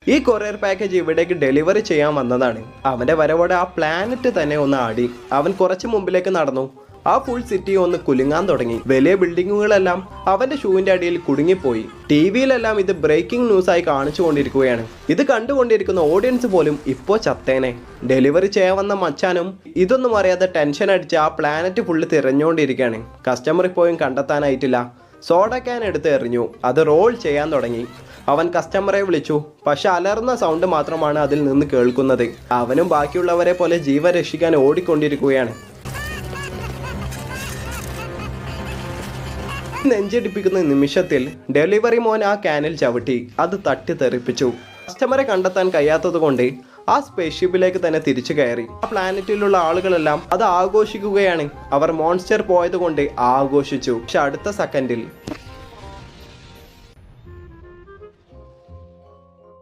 ഈ courier package ഇവിടേക്ക് delivery ചെയ്യാൻ വന്നതാണ്. അവന്റെ വരവോടെ ആ പ്ലാനറ്റ് തന്നെ ഒന്ന് ആടി. അവൻ കുറച്ച് മുമ്പിലേക്ക് നടന്നു. ആ ഫുൾ സിറ്റി ഒന്ന് കുലുങ്ങാൻ തുടങ്ങി. വലിയ ബിൽഡിങ്ങുകളെല്ലാം അവന്റെ ഷൂവിന്റെ അടിയിൽ കുടുങ്ങിപ്പോയി. ടിവിയിലെല്ലാം ഇത് ബ്രേക്കിംഗ് ന്യൂസായി കാണിച്ചുകൊണ്ടിരിക്കുകയാണ്. ഇത് കണ്ടുകൊണ്ടിരിക്കുന്ന ഓഡിയൻസ് പോലും ഇപ്പോ ചത്തേനെ. ഡെലിവറി ചെയ്യാൻ വന്ന മച്ചാനും ഇതൊന്നും അറിയാതെ ടെൻഷൻ അടിച്ച് ആ പ്ലാനറ്റ് ഫുള്ള് തിരഞ്ഞുകൊണ്ടിരിക്കുകയാണ്. കസ്റ്റമർ ഇപ്പോഴും കണ്ടെത്താനായിട്ടില്ല. സോഡ ക്യാൻ എടുത്ത് എറിഞ്ഞു. അത് റോൾ ചെയ്യാൻ തുടങ്ങി. അവൻ കസ്റ്റമറെ വിളിച്ചു. പക്ഷെ അലർന്ന സൗണ്ട് മാത്രമാണ് അതിൽ നിന്ന് കേൾക്കുന്നത്. അവനും ബാക്കിയുള്ളവരെ പോലെ ജീവൻ രക്ഷിക്കാൻ ഓടിക്കൊണ്ടിരിക്കുകയാണ്. നെഞ്ചിടിപ്പിക്കുന്ന നിമിഷത്തിൽ ഡെലിവറി മോൻ ആ ക്യാനിൽ ചവിട്ടി. അത് തട്ടിത്തെറിപ്പിച്ചു. കസ്റ്റമറെ കണ്ടെത്താൻ കഴിയാത്തത് കൊണ്ട് ആ സ്പേസ്ഷിപ്പിലേക്ക് തന്നെ തിരിച്ചു കയറി. ആ പ്ലാനറ്റിലുള്ള ആളുകളെല്ലാം അത് ആഘോഷിക്കുകയാണ്. അവർ മോൺസ്റ്റർ പോയത് കൊണ്ട് ആഘോഷിച്ചു. പക്ഷെ അടുത്ത സെക്കൻഡിൽ